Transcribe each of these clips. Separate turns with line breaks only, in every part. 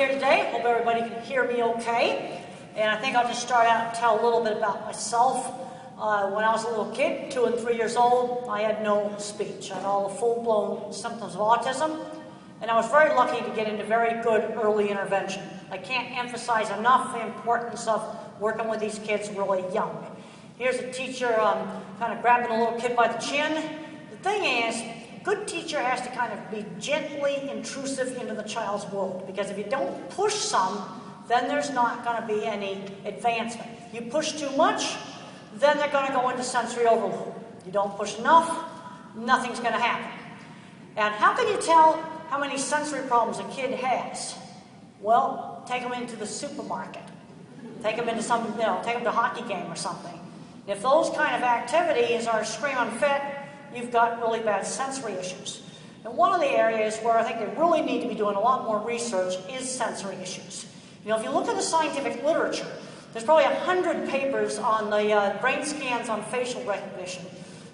here today. Hope everybody can hear me okay. And I think I'll just start out and tell a little bit about myself. When I was a little kid, 2 and 3 years old, I had no speech. I had all the full-blown symptoms of autism. And I was very lucky to get into very good early intervention. I can't emphasize enough the importance of working with these kids really young. Here's a teacher kind of grabbing a little kid by the chin. The thing is, a good teacher has to kind of be gently intrusive into the child's world, because if you don't push some, then there's not going to be any advancement. You push too much, then they're going to go into sensory overload. You don't push enough, nothing's going to happen. And how can you tell how many sensory problems a kid has? Well, take them into the supermarket. Take them into some, take them to a hockey game or something. If those kind of activities are screaming fit, you've got really bad sensory issues. And one of the areas where I think they really need to be doing a lot more research is sensory issues. If you look at the scientific literature, there's probably 100 papers on the brain scans on facial recognition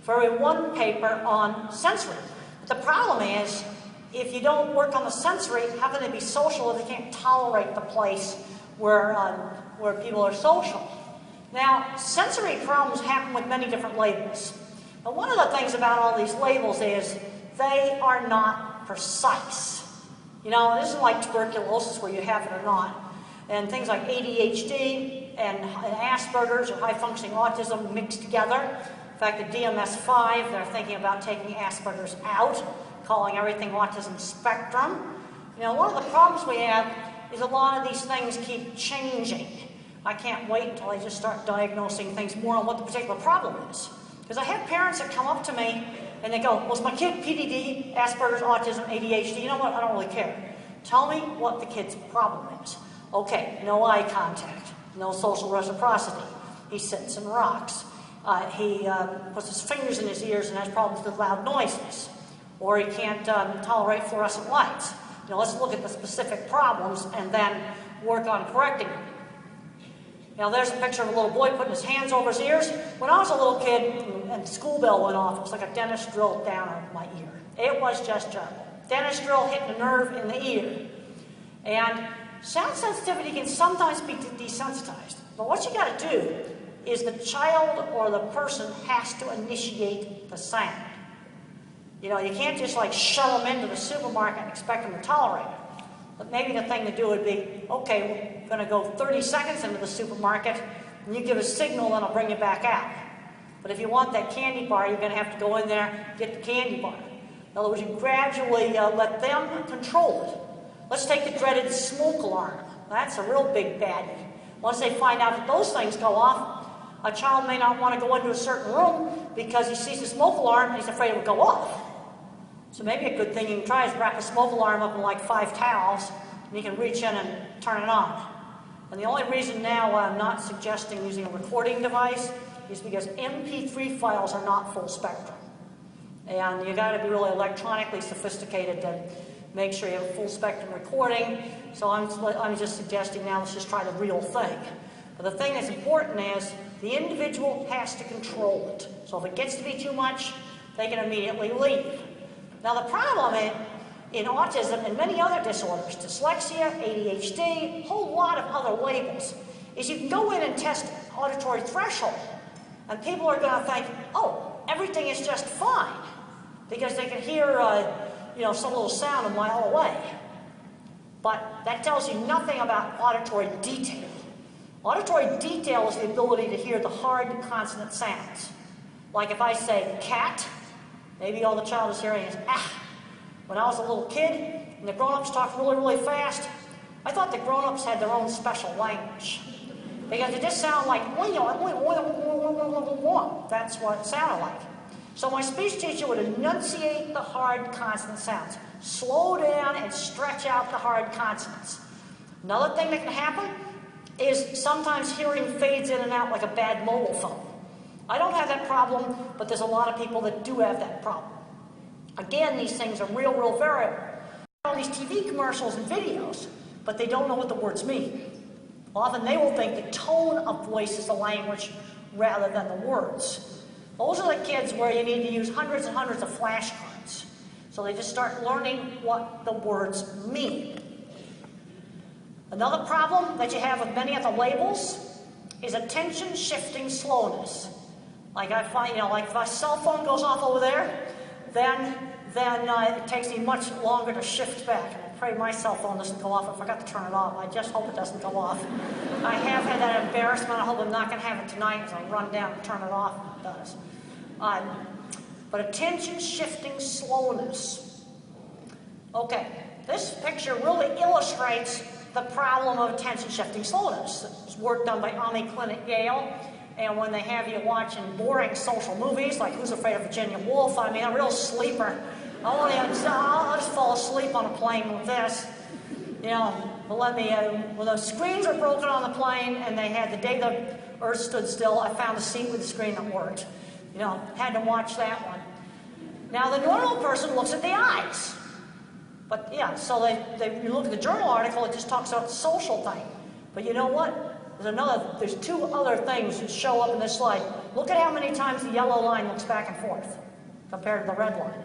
for every one paper on sensory. But the problem is, if you don't work on the sensory, how can they be social if they can't tolerate the place where people are social? Now, sensory problems happen with many different labels. Now, one of the things about all these labels is they are not precise. This isn't like tuberculosis where you have it or not. And things like ADHD and Asperger's or high-functioning autism mixed together. In fact, the DMS-5, they're thinking about taking Asperger's out, calling everything autism spectrum. One of the problems we have is a lot of these things keep changing. I can't wait until I just start diagnosing things more on what the particular problem is. Because I have parents that come up to me and they go, well, is my kid PDD, Asperger's, autism, ADHD? You know what? I don't really care. Tell me what the kid's problem is. Okay, no eye contact, no social reciprocity. He sits and rocks. He puts his fingers in his ears and has problems with loud noises. Or he can't tolerate fluorescent lights. Let's look at the specific problems and then work on correcting them. There's a picture of a little boy putting his hands over his ears. When I was a little kid and the school bell went off, it was like a dentist drill down my ear. It was just terrible. Dentist drill hitting a nerve in the ear. And sound sensitivity can sometimes be desensitized. But what you got to do is the child or the person has to initiate the sound. You can't just shove them into the supermarket and expect them to tolerate it. But maybe the thing to do would be, okay, we're going to go 30 seconds into the supermarket, and you give a signal, then I'll bring you back out. But if you want that candy bar, you're going to have to go in there, get the candy bar. In other words, you gradually let them control it. Let's take the dreaded smoke alarm. That's a real big baddie. Once they find out that those things go off, a child may not want to go into a certain room because he sees the smoke alarm and he's afraid it will go off. So maybe a good thing you can try is wrap a smoke alarm up in 5 towels, and you can reach in and turn it on. And the only reason now I'm not suggesting using a recording device is because MP3 files are not full spectrum. And you got to be really electronically sophisticated to make sure you have a full spectrum recording. So I'm just suggesting now let's just try the real thing. But the thing that's important is the individual has to control it. So if it gets to be too much, they can immediately leave. Now the problem in autism and many other disorders, dyslexia, ADHD, a whole lot of other labels, is you can go in and test auditory threshold, and people are going to think, oh, everything is just fine, because they can hear some little sound a mile away. But that tells you nothing about auditory detail. Auditory detail is the ability to hear the hard consonant sounds. Like if I say cat, maybe all the child is hearing is ah. When I was a little kid and the grown-ups talked really, really fast, I thought the grown-ups had their own special language. Because it just sounded like, that's what it sounded like. So my speech teacher would enunciate the hard consonant sounds, slow down and stretch out the hard consonants. Another thing that can happen is sometimes hearing fades in and out like a bad mobile phone. I don't have that problem, but there's a lot of people that do have that problem. Again, these things are real, real variable. All these TV commercials and videos, but they don't know what the words mean. Often they will think the tone of voice is the language rather than the words. Those are the kids where you need to use hundreds and hundreds of flashcards. So they just start learning what the words mean. Another problem that you have with many of the labels is attention shifting slowness. Like I find, like if my cell phone goes off over there, then it takes me much longer to shift back. And I pray my cell phone doesn't go off. I forgot to turn it off. I just hope it doesn't go off. I have had that embarrassment. I hope I'm not going to have it tonight as I run down and turn it off. It does. But attention shifting slowness. Okay, this picture really illustrates the problem of attention shifting slowness. It's work done by Ami Clint at Yale. And when they have you watching boring social movies like Who's Afraid of Virginia Woolf, I mean, a real sleeper. I'll just fall asleep on a plane with this. When the screens are broken on the plane and they had the day the Earth stood still, I found a seat with a screen that worked. Had to watch that one. Now, the normal person looks at the eyes. But yeah, so you look at the journal article, it just talks about the social thing. But you know what? There's two other things that show up in this slide. Look at how many times the yellow line looks back and forth compared to the red line.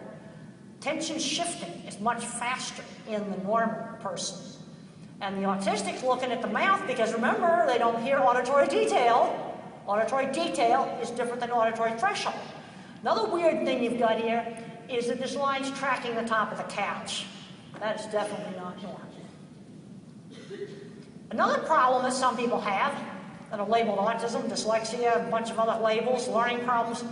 Attention shifting is much faster in the normal person. And the autistic's looking at the mouth because remember, they don't hear auditory detail. Auditory detail is different than auditory threshold. Another weird thing you've got here is that this line's tracking the top of the couch. That is definitely not normal. Another problem that some people have that are labeled autism, dyslexia, a bunch of other labels, learning problems,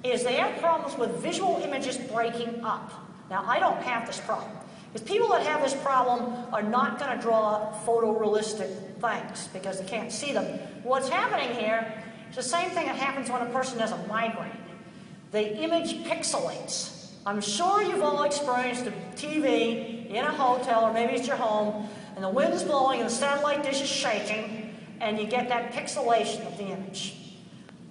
is they have problems with visual images breaking up. Now, I don't have this problem. Because people that have this problem are not going to draw photorealistic things because they can't see them. What's happening here is the same thing that happens when a person has a migraine. The image pixelates. I'm sure you've all experienced a TV in a hotel, or maybe it's your home, and the wind's blowing and the satellite dish is shaking, and you get that pixelation of the image.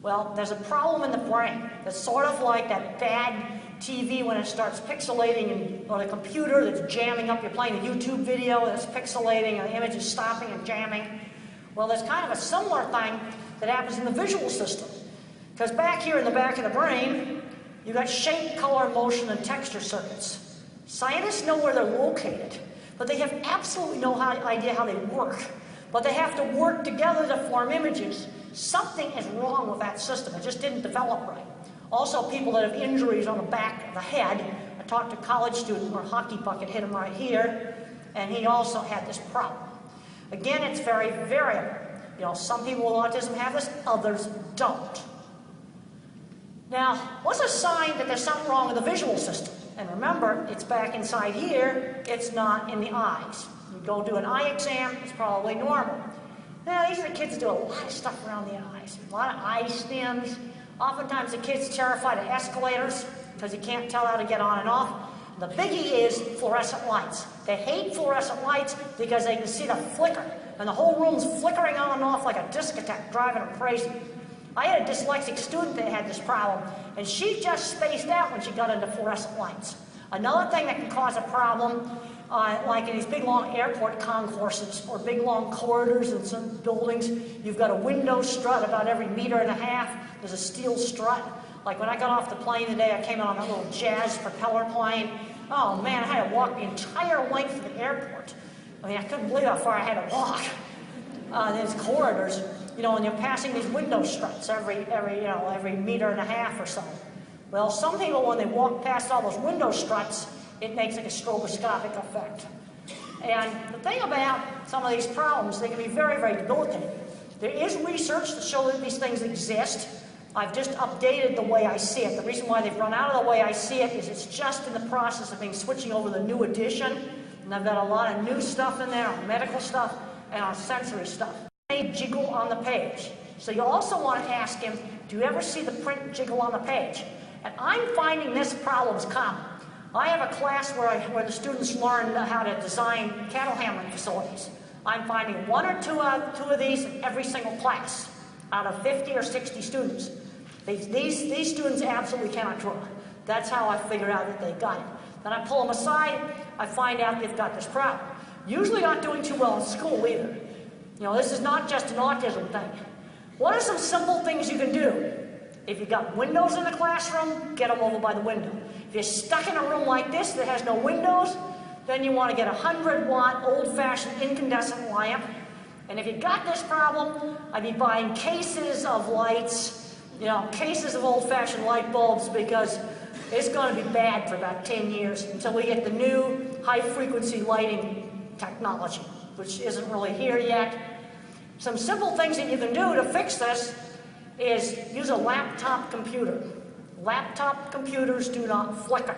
Well, there's a problem in the brain that's sort of like that bad TV when it starts pixelating, or the computer that's jamming up. You're playing a YouTube video that's pixelating, and the image is stopping and jamming. Well, there's kind of a similar thing that happens in the visual system. Because back here in the back of the brain, you've got shape, color, motion, and texture circuits. Scientists know where they're located, but they have absolutely no idea how they work. But they have to work together to form images. Something is wrong with that system. It just didn't develop right. Also, people that have injuries on the back of the head. I talked to a college student where a hockey puck had hit him right here, and he also had this problem. Again, it's very variable. Some people with autism have this, others don't. Now, what's a sign that there's something wrong with the visual system? And remember, it's back inside here, it's not in the eyes. You go do an eye exam, it's probably normal. Now, these are the kids that do a lot of stuff around the eyes. A lot of eye stims. Oftentimes the kid's terrified of escalators because he can't tell how to get on and off. The biggie is fluorescent lights. They hate fluorescent lights because they can see the flicker. And the whole room's flickering on and off like a discotheque, driving them crazy. I had a dyslexic student that had this problem, and she just spaced out when she got into fluorescent lights. Another thing that can cause a problem, like in these big long airport concourses or big long corridors in some buildings, you've got a window strut about every 1.5 meters. There's a steel strut. Like when I got off the plane today, I came out on that little Jazz propeller plane. Oh man, I had to walk the entire length of the airport. I mean, I couldn't believe how far I had to walk. These corridors, and you're passing these window struts every 1.5 meters or so. Well, some people, when they walk past all those window struts, it makes like a stroboscopic effect. And the thing about some of these problems, they can be very, very debilitating. There is research to show that these things exist. I've just updated the way I see it. The reason why they've run out of the way I see it is it's just in the process of switching over the new edition. And I've got a lot of new stuff in there, on medical stuff and on sensory stuff. They jiggle on the page. So you also want to ask him, do you ever see the print jiggle on the page? And I'm finding this problem is common. I have a class where the students learn how to design cattle handling facilities. I'm finding 1 or 2 of these in every single class out of 50 or 60 students. These students absolutely cannot draw. That's how I figure out that they got it. Then I pull them aside, I find out they've got this problem. Usually not doing too well in school either. This is not just an autism thing. What are some simple things you can do? If you've got windows in the classroom, get them over by the window. If you're stuck in a room like this that has no windows, then you want to get a 100-watt old-fashioned incandescent lamp. And if you got this problem, I'd be buying cases of lights, cases of old-fashioned light bulbs, because it's going to be bad for about 10 years until we get the new high-frequency lighting technology, which isn't really here yet. Some simple things that you can do to fix this is use a laptop computer. Laptop computers do not flicker.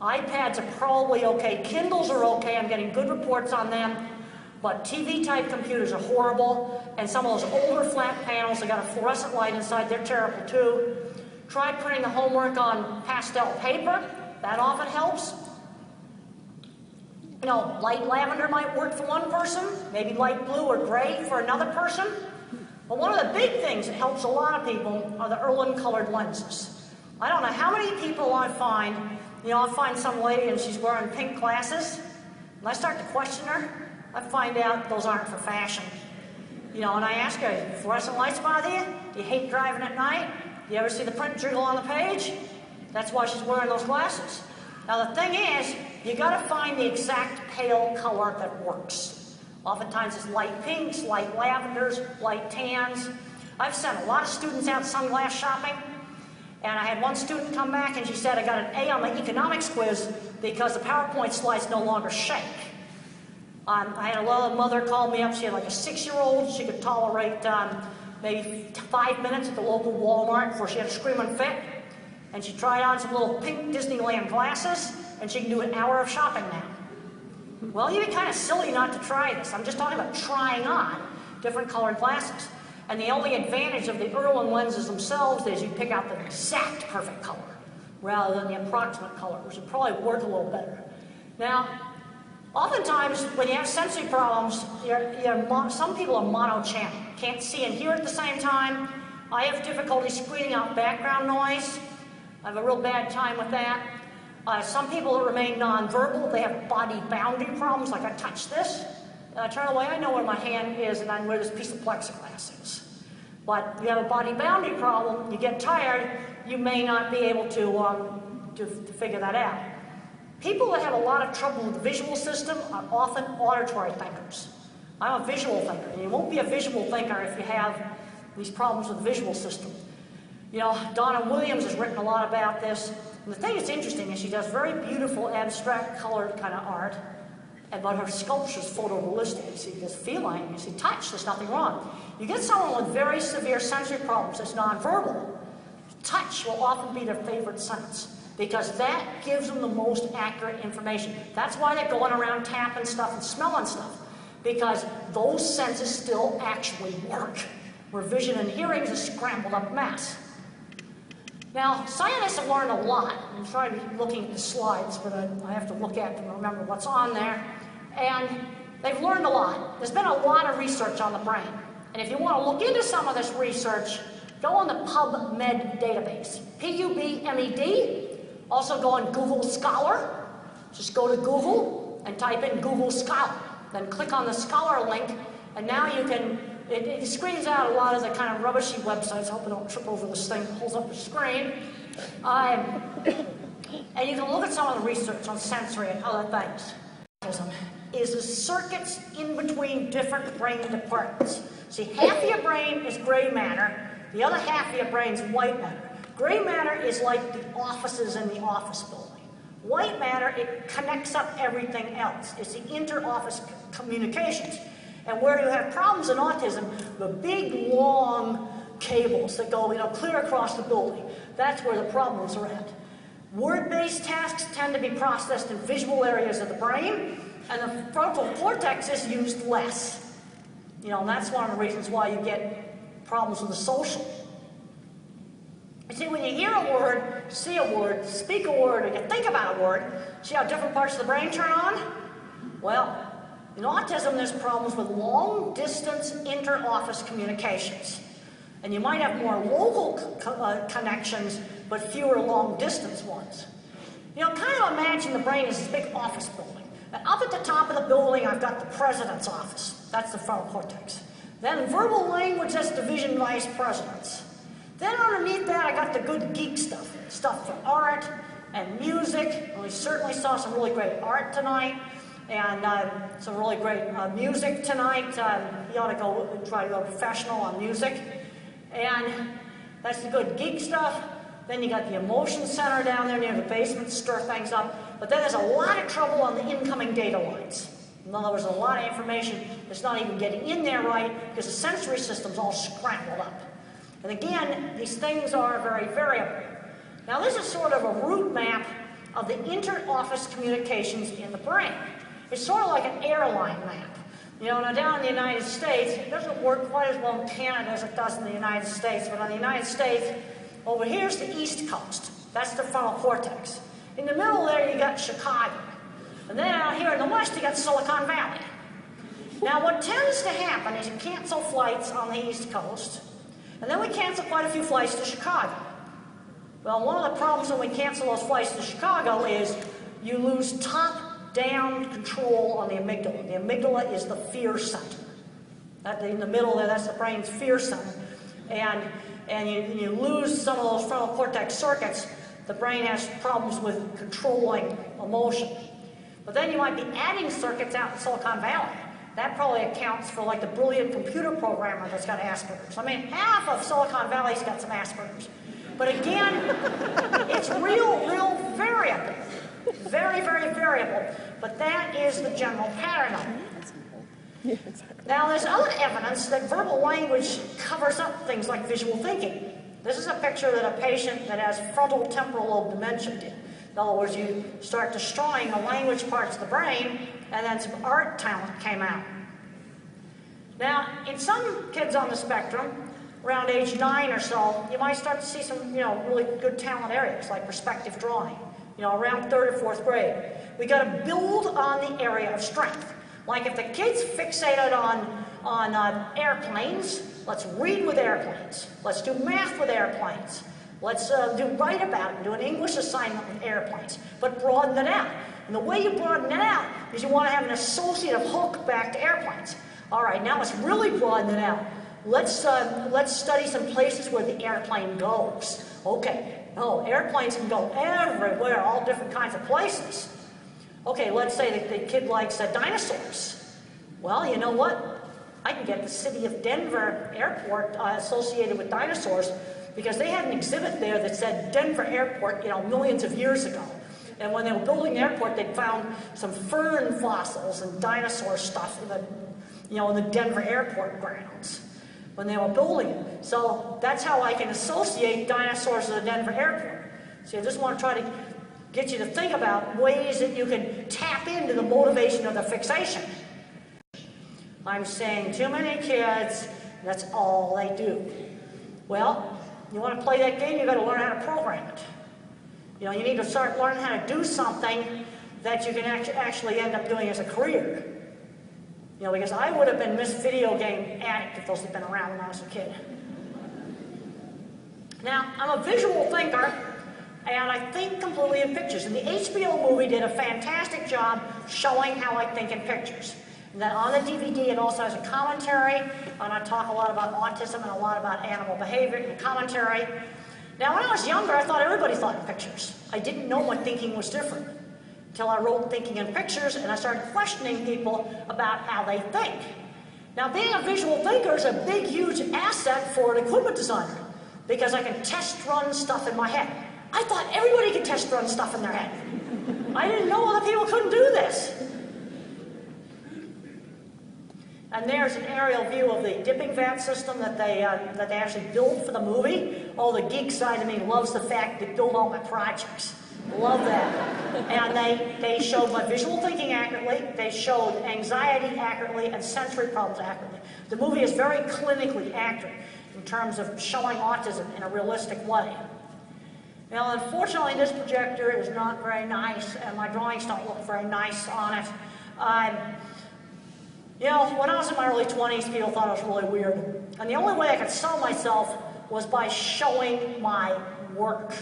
iPads are probably okay. Kindles are okay. I'm getting good reports on them. But TV-type computers are horrible. And some of those older flat panels that got a fluorescent light inside, they're terrible too. Try printing the homework on pastel paper. That often helps. Light lavender might work for one person, maybe light blue or gray for another person. But one of the big things that helps a lot of people are the Irwin-colored lenses. I don't know how many people I find, I'll find some lady and she's wearing pink glasses, and I start to question her. I find out those aren't for fashion. And I ask her, fluorescent lights bother you? Do you hate driving at night? Do you ever see the print jiggle on the page? That's why she's wearing those glasses. Now the thing is, you got to find the exact pale color that works. Oftentimes it's light pinks, light lavenders, light tans. I've sent a lot of students out sunglass shopping, and I had one student come back and she said, I got an A on my economics quiz because the PowerPoint slides no longer shake. I had a mother call me up. She had like a 6-year-old. She could tolerate maybe 5 minutes at the local Walmart before she had a screaming fit. And she tried on some little pink Disneyland glasses, and she can do an hour of shopping now. Well, you'd be kind of silly not to try this. I'm just talking about trying on different colored glasses. And the only advantage of the Irwin lenses themselves is you pick out the exact perfect color rather than the approximate color, which would probably work a little better. Now, oftentimes when you have sensory problems, some people are mono-channel, can't see and hear at the same time. I have difficulty screening out background noise. I have a real bad time with that. Some people that remain nonverbal, they have body boundary problems, like I touch this, I turn away, I know where my hand is, and I know where this piece of plexiglass is. But you have a body boundary problem, you get tired, you may not be able to figure that out. People that have a lot of trouble with the visual system are often auditory thinkers. I'm a visual thinker, and you won't be a visual thinker if you have these problems with the visual system. Donna Williams has written a lot about this. And the thing that's interesting is she does very beautiful, abstract, colored kind of art, but her sculpture's photorealistic. You see this feeling, you see touch, there's nothing wrong. You get someone with very severe sensory problems that's nonverbal, touch will often be their favorite sense, because that gives them the most accurate information. That's why they're going around tapping stuff and smelling stuff, because those senses still actually work, where vision and hearing is a scrambled up mess. Now, scientists have learned a lot. I'm sorry to be looking at the slides, but I have to look at them and remember what's on there. And they've learned a lot. There's been a lot of research on the brain. And if you want to look into some of this research, go on the PubMed database. P-U-B-M-E-D. Also go on Google Scholar. Just go to Google and type in Google Scholar. Then click on the Scholar link, and now you can it screens out a lot of the kind of rubbishy websites. I hope I don't trip over this thing that holds up the screen. And you can look at some of the research on sensory and other things. Autism is the circuits in between different brain departments. See, half of your brain is gray matter, the other half of your brain is white matter. Gray matter is like the offices in the office building. White matter, it connects up everything else. It's the inter-office communications. And where you have problems in autism, the big, long cables that go clear across the building, that's where the problems are at. Word-based tasks tend to be processed in visual areas of the brain, and the frontal cortex is used less. And that's one of the reasons why you get problems with the social. You see, when you hear a word, see a word, speak a word, or you think about a word, see how different parts of the brain turn on? Well, in autism, there's problems with long-distance inter-office communications. And you might have more local connections, but fewer long-distance ones. Kind of imagine the brain as this big office building. And up at the top of the building, I've got the president's office. That's the frontal cortex. Then verbal language, that's division vice presidents. Then underneath that, I got the good geek stuff for art, and music. And we certainly saw some really great art tonight, and some really great music tonight. You ought to go and try to go professional on music. And that's the good geek stuff. Then you got the emotion center down there near the basement, stir things up. But then there's a lot of trouble on the incoming data lines. In other words, a lot of information that's not even getting in there right because the sensory system's all scrambled up. And again, these things are very variable. Now this is sort of a route map of the inter-office communications in the brain. It's sort of like an airline map. You know, now down in the United States, it doesn't work quite as well in Canada as it does in the United States, but in the United States, over here's the East Coast. That's the frontal cortex. In the middle there, you got Chicago. And then out here in the West, you got Silicon Valley. Now, what tends to happen is you cancel flights on the East Coast, and then we cancel quite a few flights to Chicago. Well, one of the problems when we cancel those flights to Chicago is you lose top-down control on the amygdala. The amygdala is the fear center. In the middle there, that's the brain's fear center. And you lose some of those frontal cortex circuits, the brain has problems with controlling emotion. But then you might be adding circuits out in Silicon Valley. That probably accounts for like the brilliant computer programmer that's got Asperger's. I mean, half of Silicon Valley's got some Asperger's. But again, it's real variable. Very, very variable. But that is the general pattern of it.
Yeah, exactly.
Now, there's other evidence that verbal language covers up things like visual thinking. This is a picture that a patient that has frontal temporal lobe dementia did. In other words, you start destroying the language parts of the brain, and then some art talent came out. Now, in some kids on the spectrum, around age 9 or so, you might start to see some, really good talent areas, like perspective drawing, around 3rd or 4th grade. We got to build on the area of strength. Like if the kid's fixated on airplanes, let's read with airplanes. Let's do math with airplanes. Let's write about it, do an English assignment with airplanes, but broaden it out. And the way you broaden it out is you want to have an associative hook back to airplanes. All right, now let's really broaden it out. Let's study some places where the airplane goes. Okay, airplanes can go everywhere, all different kinds of places. Okay, let's say that the kid likes dinosaurs. Well, you know what? I can get the city of Denver airport associated with dinosaurs because they had an exhibit there that said Denver Airport, millions of years ago. And when they were building the airport, they found some fern fossils and dinosaur stuff in the Denver Airport grounds when they were building it. So that's how I can associate dinosaurs with the Denver Airport. So I just want to try to get you to think about ways that you can tap into the motivation of the fixation. I'm saying too many kids, that's all they do. Well, you want to play that game, you've got to learn how to program it. You need to start learning how to do something that you can actually end up doing as a career. Because I would have been Miss Video Game Addict if those had been around when I was a kid. Now, I'm a visual thinker, and I think completely in pictures. And the HBO movie did a fantastic job showing how I think in pictures. And then on the DVD, it also has a commentary, and I talk a lot about autism and a lot about animal behavior in the commentary. Now, when I was younger, I thought everybody thought in pictures. I didn't know what thinking was different until I wrote Thinking in Pictures, and I started questioning people about how they think. Now, being a visual thinker is a big, huge asset for an equipment designer because I can test run stuff in my head. I thought everybody could test run stuff in their head. I didn't know other people couldn't do this. And there's an aerial view of the dipping vat system that they actually built for the movie. Oh, the geek side of me loves the fact they build all my projects. Love that. And they showed my visual thinking accurately, they showed anxiety accurately, and sensory problems accurately. The movie is very clinically accurate in terms of showing autism in a realistic way. Now, unfortunately, this projector is not very nice, and my drawings don't look very nice on it. When I was in my early 20s, people thought I was really weird. And the only way I could sell myself was by showing my work.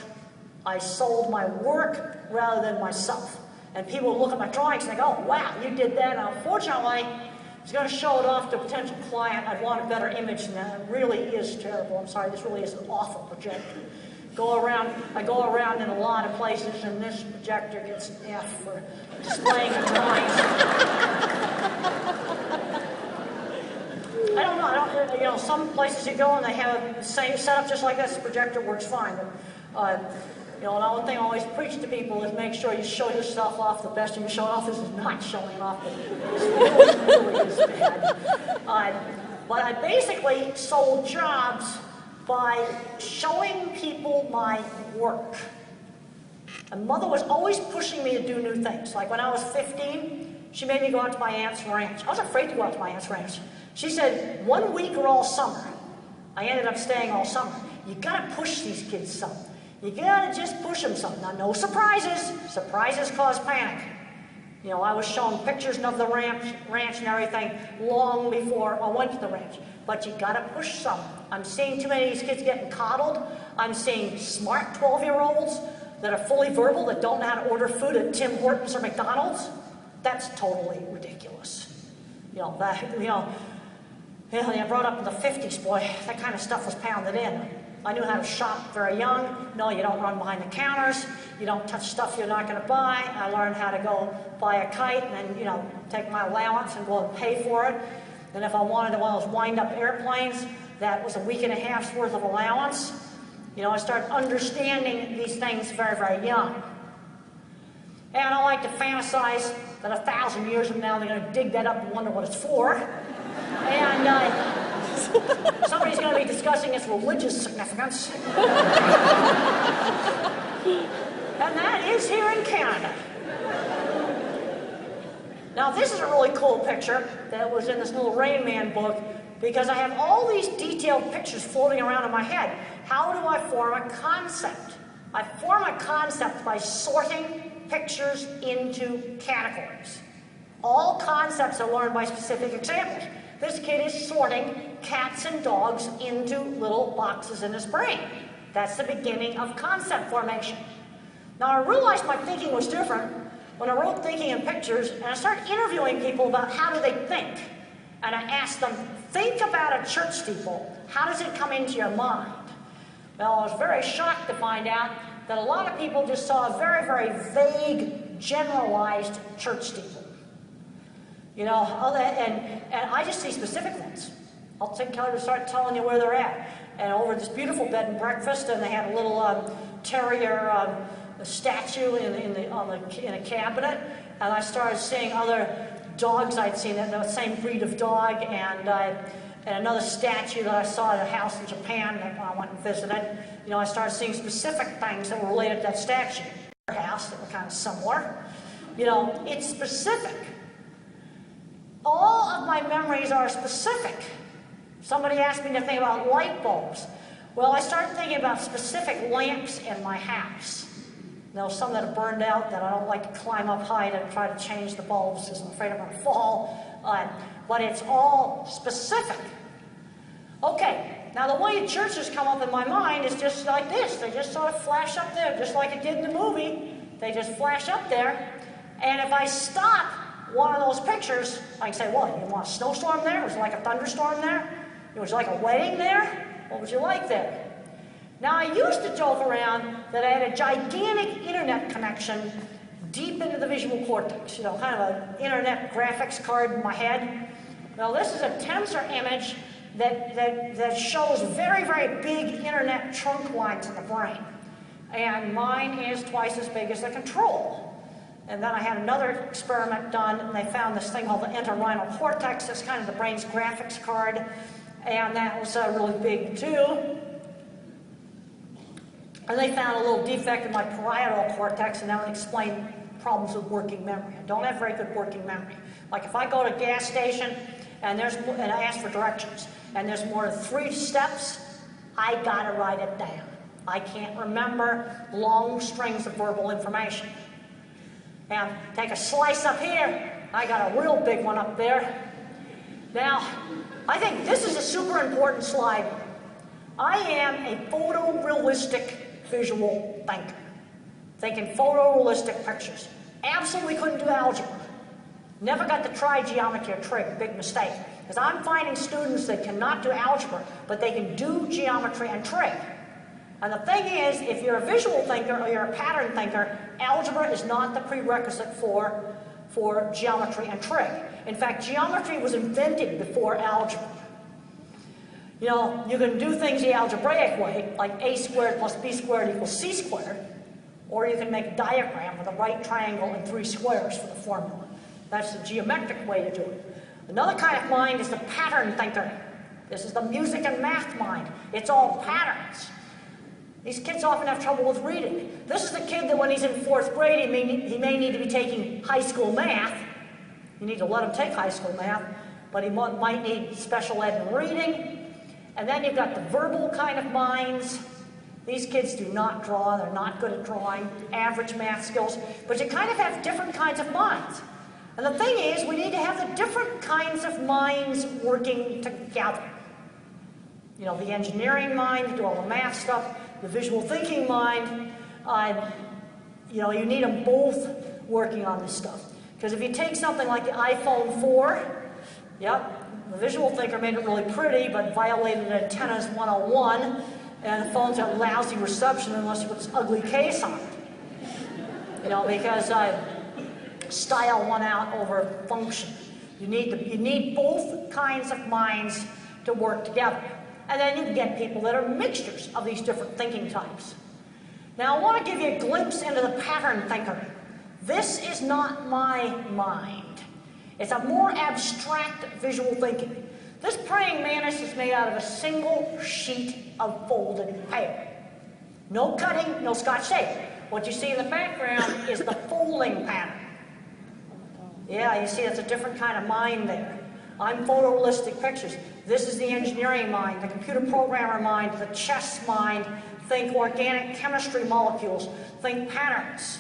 I sold my work rather than myself. And people would look at my drawings and think, oh, wow, you did that. And unfortunately, I was going to show it off to a potential client. I'd want a better image than that. It really is terrible. I'm sorry, this really is an awful projector. I go around in a lot of places, and this projector gets an F for displaying the drawings. I don't know. You know, some places you go and they have the same setup just like this. The projector works fine. But, you know, another thing I always preach to people is make sure you show yourself off the best you can show it off. This is not showing it off, but it really is bad. But I basically sold jobs by showing people my work. And Mother was always pushing me to do new things. Like when I was 15, she made me go out to my aunt's ranch. I was afraid to go out to my aunt's ranch. She said, 1 week or all summer. I ended up staying all summer. You gotta push these kids some. You gotta just push them some. Now, no surprises. Surprises cause panic. You know, I was shown pictures of the ranch and everything long before I went to the ranch. But you gotta push some. I'm seeing too many of these kids getting coddled. I'm seeing smart 12-year-olds that are fully verbal, that don't know how to order food at Tim Hortons or McDonald's. That's totally ridiculous. You know, I brought up in the 50s, boy, that kind of stuff was pounded in. I knew how to shop very young. No, you don't run behind the counters. You don't touch stuff you're not going to buy. I learned how to go buy a kite and then, you know, take my allowance and go and pay for it. And if I wanted one of those wind-up airplanes, that was a week and a half's worth of allowance. You know, I started understanding these things very, very young. And I like to fantasize that 1,000 years from now, they're going to dig that up and wonder what it's for. And somebody's going to be discussing its religious significance. And that is here in Canada. Now, this is a really cool picture that was in this little Rain Man book because I have all these detailed pictures floating around in my head. How do I form a concept? I form a concept by sorting pictures into categories. All concepts are learned by specific examples. This kid is sorting cats and dogs into little boxes in his brain. That's the beginning of concept formation. Now, I realized my thinking was different when I wrote Thinking in Pictures, and I started interviewing people about how do they think. And I asked them, think about a church steeple. How does it come into your mind? Well, I was very shocked to find out that a lot of people just saw a very, very vague, generalized church steeple. You know, and I just see specific ones. I'll start telling you where they're at. And over this beautiful bed and breakfast, and they had a little terrier statue in a cabinet. And I started seeing other dogs I'd seen, the same breed of dog, and another statue that I saw at a house in Japan when I went and visited. You know, I started seeing specific things that were related to that statue. House that were kind of similar. You know, it's specific. All of my memories are specific. Somebody asked me to think about light bulbs. Well, I started thinking about specific lamps in my house. You know, some that are burned out that I don't like to climb up high to try to change the bulbs because I'm afraid I'm going to fall. But it's all specific. Okay, now the way churches come up in my mind is just like this. They just sort of flash up there, just like it did in the movie. They just flash up there. And if I stop one of those pictures, I can say, what, you want a snowstorm there? Was it like a thunderstorm there? It was like a wedding there? What would you like there? Now, I used to joke around that I had a gigantic internet connection deep into the visual cortex, you know, kind of an internet graphics card in my head. Well, this is a tensor image that shows very, very big internet trunk lines in the brain. And mine is twice as big as the control. And then I had another experiment done, and they found this thing called the entorhinal cortex. That's kind of the brain's graphics card. And that was really big, too. And they found a little defect in my parietal cortex, and that would explain problems with working memory. I don't have very good working memory. Like if I go to a gas station, and I ask for directions, and there's more than 3 steps, I gotta write it down. I can't remember long strings of verbal information. And take a slice up here, I got a real big one up there. Now, I think this is a super important slide. I am a photorealistic visual thinker. Thinking photorealistic pictures. Absolutely couldn't do algebra. Never got to try geometry or trig, big mistake. Because I'm finding students that cannot do algebra, but they can do geometry and trig. And the thing is, if you're a visual thinker or you're a pattern thinker, algebra is not the prerequisite for geometry and trig. In fact, geometry was invented before algebra. You know, you can do things the algebraic way, like a squared plus b squared equals c squared, or you can make a diagram with a right triangle and 3 squares for the formula. That's the geometric way to do it. Another kind of mind is the pattern thinker. This is the music and math mind. It's all patterns. These kids often have trouble with reading. This is the kid that when he's in 4th grade, he may need to be taking high school math. You need to let him take high school math, but he might need special ed in reading. And then you've got the verbal kind of minds. These kids do not draw. They're not good at drawing. Average math skills. But you kind of have different kinds of minds. And the thing is, we need to have the different kinds of minds working together. You know, the engineering mind to do all the math stuff, the visual thinking mind, you know, you need them both working on this stuff. Because if you take something like the iPhone 4, yep, the visual thinker made it really pretty, but violated antennas 101, and the phone's got lousy reception unless you put this ugly case on it. You know, because style won out over function. You need both kinds of minds to work together. And then you can get people that are mixtures of these different thinking types. Now I want to give you a glimpse into the pattern thinker. This is not my mind. It's a more abstract visual thinking. This praying mantis is made out of a single sheet of folded paper. No cutting, no scotch tape. What you see in the background is the folding pattern. Yeah, you see it's a different kind of mind there. I'm photorealistic pictures. This is the engineering mind, the computer programmer mind, the chess mind. Think organic chemistry molecules. Think patterns.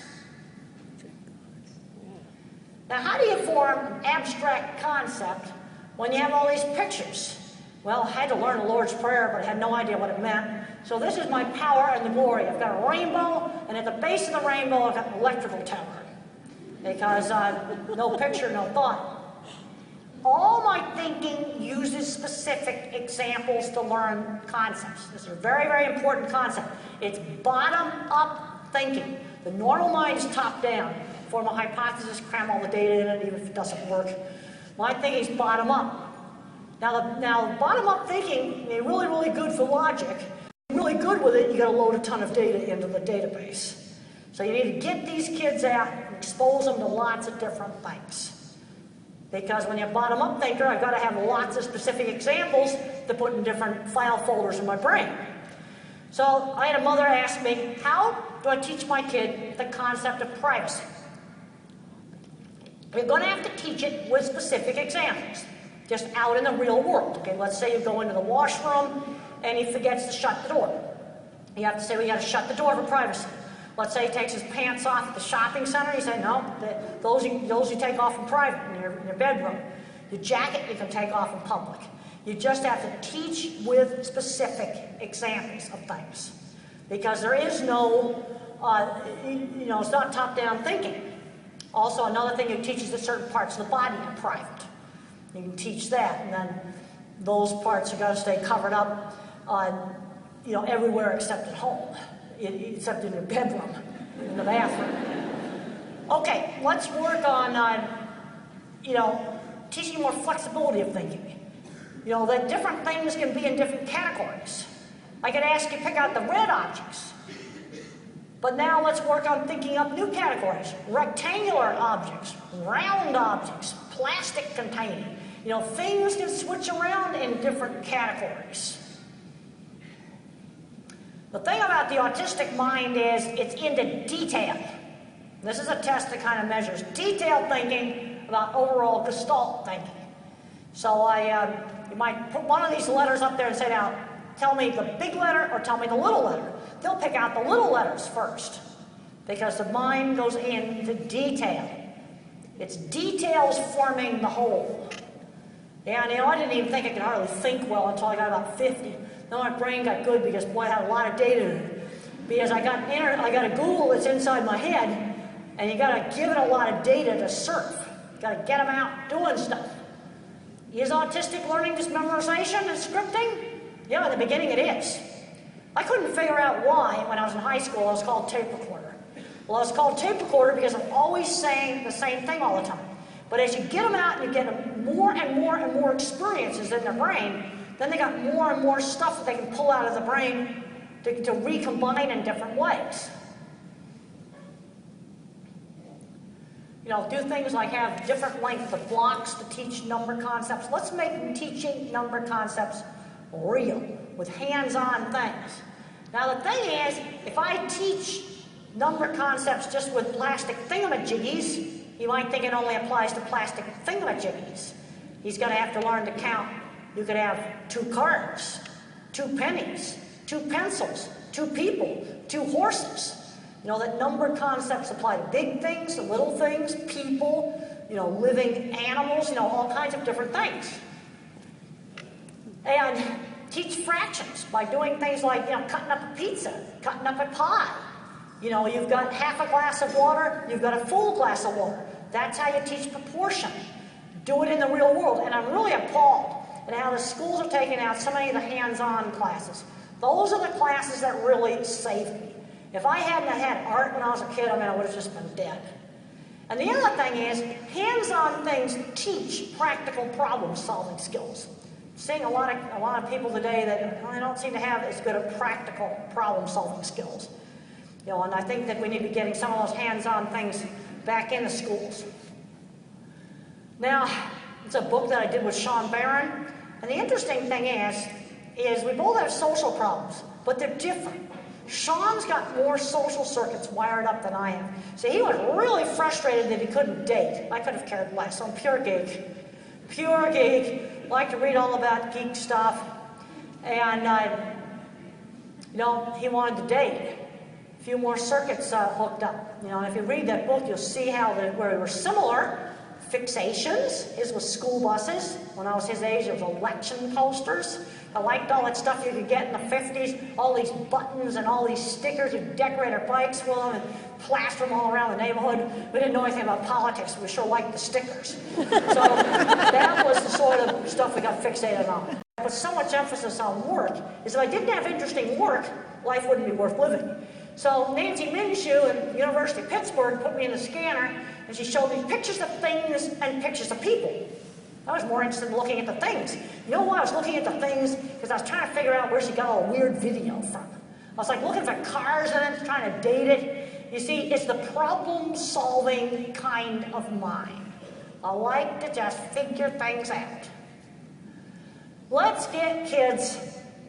Now, how do you form an abstract concept when you have all these pictures? Well, I had to learn the Lord's Prayer, but I had no idea what it meant. So this is my power and the glory. I've got a rainbow, and at the base of the rainbow, I've got an electrical tower. Because no picture, no thought. All my thinking uses specific examples to learn concepts. This is a very, very important concept. It's bottom-up thinking. The normal mind is top-down. Form a hypothesis, cram all the data in it, even if it doesn't work. My thinking is bottom-up. Now, bottom-up thinking is really, really good for logic. Really good with it, you got to load a ton of data into the database. So you need to get these kids out and expose them to lots of different things. Because when you're a bottom-up thinker, I've got to have lots of specific examples to put in different file folders in my brain. So I had a mother ask me, how do I teach my kid the concept of privacy? You're going to have to teach it with specific examples, just out in the real world. Okay, let's say you go into the washroom and he forgets to shut the door. You have to say, well, you got to shut the door for privacy. Let's say he takes his pants off at the shopping center. You say, no, those you take off in private, in your bedroom. Your jacket you can take off in public. You just have to teach with specific examples of things. Because there is no, it's not top-down thinking. Also, another thing you teach is that certain parts of the body are private. You can teach that, and then those parts are going to stay covered up, everywhere except at home. Except in your bedroom, in the bathroom. Okay, let's work on, teaching more flexibility of thinking. You know, that different things can be in different categories. I could ask you to pick out the red objects. But now let's work on thinking up new categories. Rectangular objects, round objects, plastic containing. You know, things can switch around in different categories. The thing about the autistic mind is it's into detail. This is a test that kind of measures detailed thinking about overall gestalt thinking. So you might put one of these letters up there and say, now, tell me the big letter or tell me the little letter. They'll pick out the little letters first because the mind goes into detail. It's details forming the whole. Yeah, and I didn't even think I could hardly think well until I got about 50. Then my brain got good because, boy, I had a lot of data in it. Because I got a Google that's inside my head, and you got to give it a lot of data to surf. You got to get them out doing stuff. Is autistic learning just memorization and scripting? Yeah, in the beginning it is. I couldn't figure out why, when I was in high school, I was called tape recorder. Well, I was called tape recorder because I'm always saying the same thing all the time. But as you get them out and you get them more and more and more experiences in their brain, then they got more and more stuff that they can pull out of the brain to recombine in different ways. You know, do things like have different length of blocks to teach number concepts. Let's make teaching number concepts real, with hands-on things. Now the thing is, if I teach number concepts just with plastic thingamajiggies, you might think it only applies to plastic thingamajiggies. He's going to have to learn to count. You could have 2 cards, 2 pennies, 2 pencils, 2 people, 2 horses. You know, that number concepts apply to big things, to little things, people, you know, living animals, you know, all kinds of different things. And teach fractions by doing things like, you know, cutting up a pizza, cutting up a pie. You know, you've got half a glass of water, you've got a full glass of water. That's how you teach proportion. Do it in the real world. And I'm really appalled at how the schools are taking out so many of the hands-on classes. Those are the classes that really saved me. If I hadn't had art when I was a kid, I mean, I would have just been dead. And the other thing is, hands-on things teach practical problem-solving skills. Seeing a lot of people today that really don't seem to have as good a practical problem-solving skills. You know, and I think that we need to be getting some of those hands-on things back in the schools. Now, it's a book that I did with Sean Barron, and the interesting thing is we both have social problems, but they're different. Sean's got more social circuits wired up than I have. So he was really frustrated that he couldn't date. I could have cared less. I'm pure geek. Pure geek. Like to read all about geek stuff. And, you know, he wanted to date. A few more circuits hooked up. You know, and if you read that book, you'll see how where they were similar. Fixations. His was school buses. When I was his age, it was election posters. I liked all that stuff you could get in the 50s, all these buttons and all these stickers. You'd decorate our bikes with them and plaster them all around the neighborhood. We didn't know anything about politics, but we sure liked the stickers. So that was the sort of stuff we got fixated on. But so much emphasis on work is if I didn't have interesting work, life wouldn't be worth living. So Nancy Minshew at University of Pittsburgh put me in the scanner, and she showed me pictures of things and pictures of people. I was more interested in looking at the things. You know why I was looking at the things? Because I was trying to figure out where she got all the weird video from. I was like looking for cars in it, trying to date it. You see, it's the problem-solving kind of mind. I like to just figure things out. Let's get kids,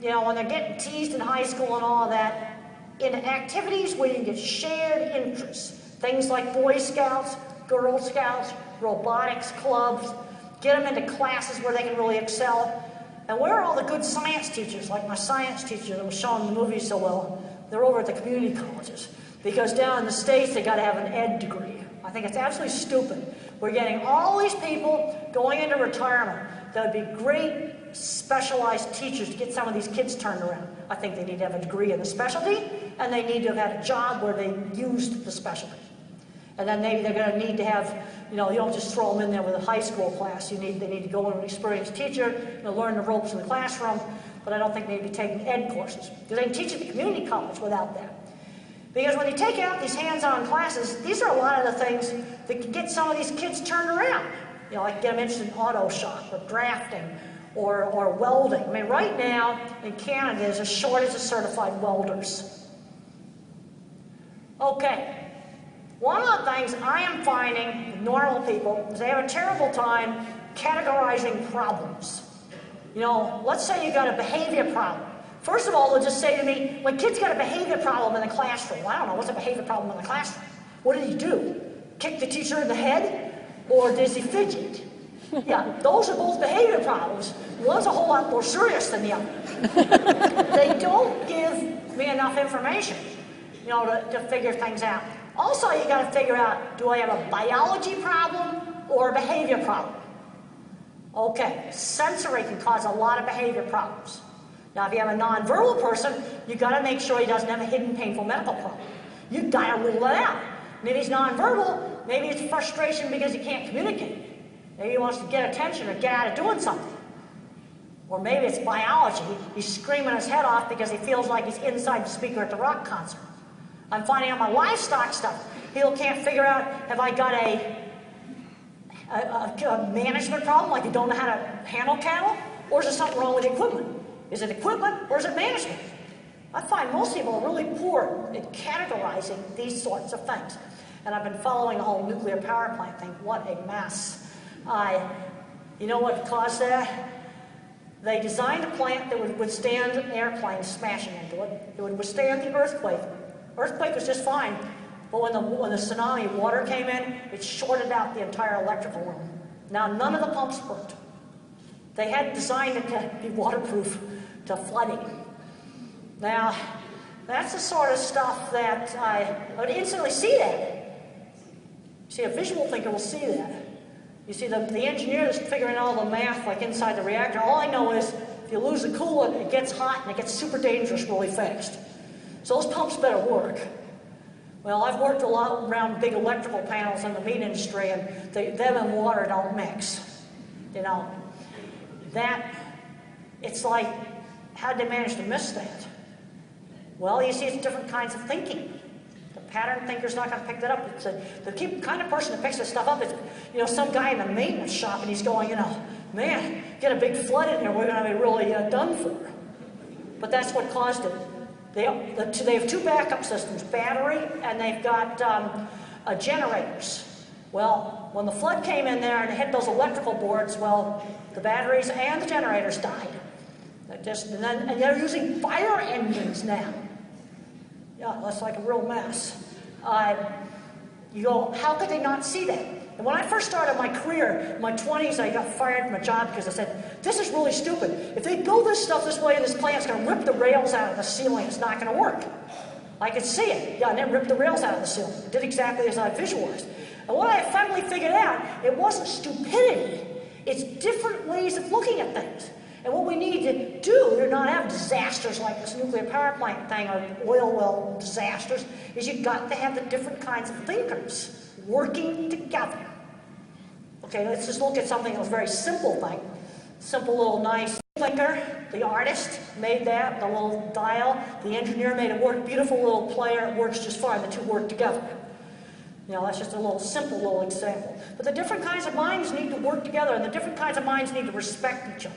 you know, when they're getting teased in high school and all that, in activities where you get shared interests. Things like Boy Scouts, Girl Scouts, robotics clubs. Get them into classes where they can really excel. And where are all the good science teachers, like my science teacher that was showing the movies so well? They're over at the community colleges. Because down in the States, they got to have an ed degree. I think it's absolutely stupid. We're getting all these people going into retirement. That would be great specialized teachers to get some of these kids turned around. I think they need to have a degree in the specialty, and they need to have had a job where they used the specialty. And then maybe they're going to need to have, you know, you don't just throw them in there with a high school class. They need to go with an experienced teacher, you know, learn the ropes in the classroom, but I don't think they'd be taking ed courses. Because they can teach at the community college without that. Because when you take out these hands-on classes, these are a lot of the things that can get some of these kids turned around. You know, like get them interested in auto shop or drafting or welding. I mean, right now in Canada, there's a shortage of certified welders. Okay. One of the things I am finding with normal people is they have a terrible time categorizing problems. You know, let's say you got a behavior problem. First of all, they'll just say to me, my kid's got a behavior problem in the classroom. I don't know, what's a behavior problem in the classroom? What did he do? Kick the teacher in the head? Or does he fidget? Yeah, those are both behavior problems. One's a whole lot more serious than the other. They don't give me enough information, you know, to figure things out. Also, you got to figure out, do I have a biology problem or a behavior problem? Okay, sensory can cause a lot of behavior problems. Now, if you have a nonverbal person, you got to make sure he doesn't have a hidden painful medical problem. You got to rule it out. Maybe he's nonverbal, maybe it's frustration because he can't communicate. Maybe he wants to get attention or get out of doing something. Or maybe it's biology. He's screaming his head off because he feels like he's inside the speaker at the rock concert. I'm finding out my livestock stuff. People can't figure out, have I got a management problem, like you don't know how to handle cattle? Or is there something wrong with the equipment? Is it equipment or is it management? I find most people are really poor at categorizing these sorts of things. And I've been following the whole nuclear power plant thing. What a mess. You know what caused that? They designed a plant that would withstand airplanes smashing into it. It would withstand the earthquake. Earthquake was just fine, but when the tsunami water came in, it shorted out the entire electrical room. Now, none of the pumps worked. They had designed it to be waterproof to flooding. Now, that's the sort of stuff that I would instantly see that. See, a visual thinker will see that. You see, the engineer that's figuring all the math, like inside the reactor, all I know is if you lose the coolant, it gets hot and it gets super dangerous really fast. So those pumps better work. Well, I've worked a lot around big electrical panels in the meat industry, and them and water don't mix. You know, it's like, how did they manage to miss that? Well, you see, it's different kinds of thinking. The pattern thinker's not going to pick that up. It's the kind of person that picks this stuff up is, some guy in the maintenance shop, and he's going, man, get a big flood in here, we're going to be really done for. But that's what caused it. They have two backup systems, battery, and they've got generators. Well, when the flood came in there and it hit those electrical boards, well, the batteries and the generators died. And they're using fire engines now. Yeah, that's like a real mess. You go, how could they not see that? And when I first started my career, in my 20s, I got fired from a job because I said, this is really stupid. If they build this stuff this way, this plant's going to rip the rails out of the ceiling. It's not going to work. I could see it. Yeah, and it ripped the rails out of the ceiling. It did exactly as I visualized. And what I finally figured out, it wasn't stupidity. It's different ways of looking at things. And what we need to do to not have disasters like this nuclear power plant thing or oil well disasters is you've got to have the different kinds of thinkers working together. Okay, let's just look at something that was a very simple thing. Simple little nice thinker. The artist made that, the little dial. The engineer made a beautiful little player. It works just fine. The two work together. That's just a little simple little example. But the different kinds of minds need to work together, and the different kinds of minds need to respect each other.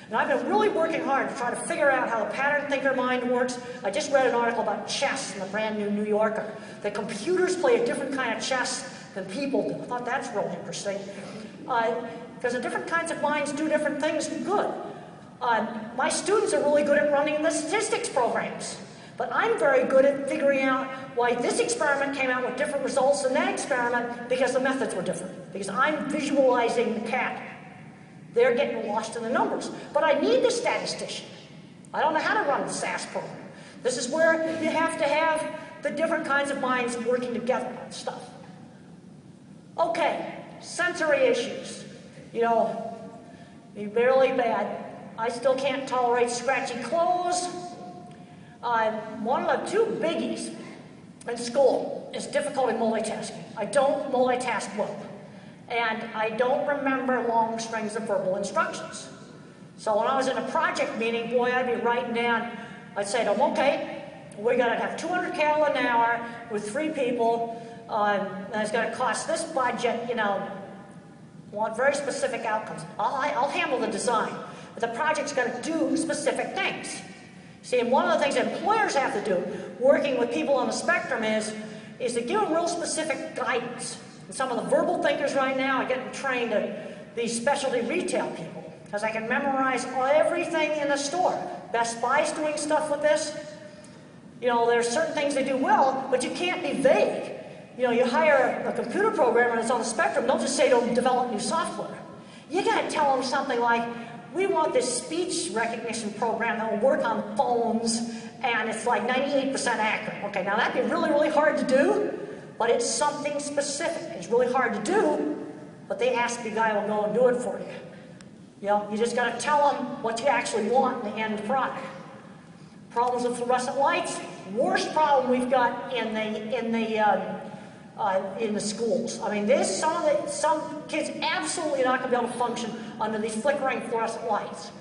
And I've been really working hard to try to figure out how the pattern thinker mind works. I just read an article about chess in the brand new New Yorker. That computers play a different kind of chess than people do. I thought that's really interesting. Because the different kinds of minds do different things good. My students are really good at running the statistics programs. But I'm very good at figuring out why this experiment came out with different results than that experiment because the methods were different. Because I'm visualizing the cat. They're getting lost in the numbers. But I need the statistician. I don't know how to run the SAS program. This is where you have to have the different kinds of minds working together on stuff. Okay, sensory issues. Really bad. I still can't tolerate scratchy clothes. One of the two biggies in school is difficulty multitasking. I don't multitask well. And I don't remember long strings of verbal instructions. So when I was in a project meeting, boy, I'd be writing down, I'd say to them, okay, we're going to have 200 cattle an hour with 3 people, and it's going to cost this budget, want very specific outcomes. I'll handle the design, but the project's going to do specific things. See, and one of the things employers have to do, working with people on the spectrum, is to give them real specific guidance. And some of the verbal thinkers right now are getting trained to be specialty retail people, because I can memorize everything in the store. Best Buy's doing stuff with this. There's certain things they do well, but you can't be vague. You hire a computer programmer that's on the spectrum, don't just say don't develop new software. You got to tell them something like, we want this speech recognition program that will work on phones, and it's like 98% accurate. Okay, now that'd be really, really hard to do, but it's something specific. It's really hard to do, but the ASCII guy will go and do it for you. You just got to tell them what you actually want in the end product. Problems with fluorescent lights, worst problem we've got in the schools. I mean, there's some kids absolutely not going to be able to function under these flickering fluorescent lights.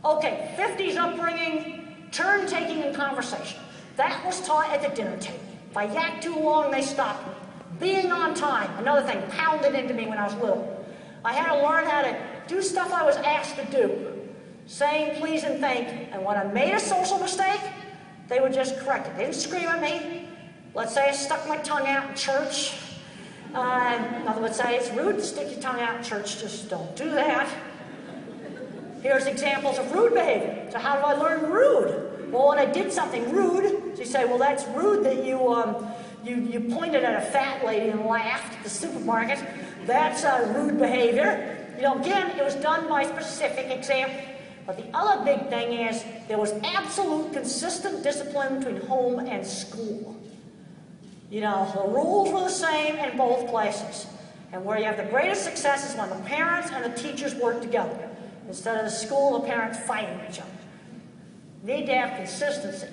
Okay, 50s upbringing, turn-taking and conversation. That was taught at the dinner table. If I yacked too long, they stopped me. Being on time, another thing, pounded into me when I was little. I had to learn how to do stuff I was asked to do. Saying please and thank you. And when I made a social mistake, they would just correct it. They didn't scream at me. Let's say I stuck my tongue out in church. Mother would say, it's rude to stick your tongue out in church. Just don't do that. Here's examples of rude behavior. So how do I learn rude? Well, when I did something rude, she'd say, well, that's rude that you pointed at a fat lady and laughed at the supermarket. That's rude behavior. You know, again, it was done by specific example. But the other big thing is there was absolute consistent discipline between home and school. You know, the rules were the same in both places. And where you have the greatest success is when the parents and the teachers work together. Instead of the school and the parents fighting each other. Need to have consistency.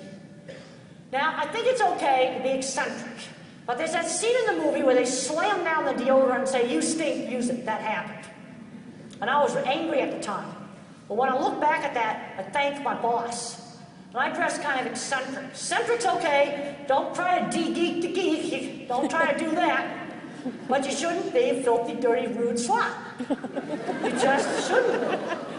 Now, I think it's okay to be eccentric. But there's that scene in the movie where they slam down the deodorant and say, you stink, use it. That happened. And I was angry at the time. But when I look back at that, I thank my boss. And I dress kind of eccentric. Eccentric's okay. Don't try to de-geek the geek. Don't try to do that. But you shouldn't be a filthy, dirty, rude slut. You just shouldn't be.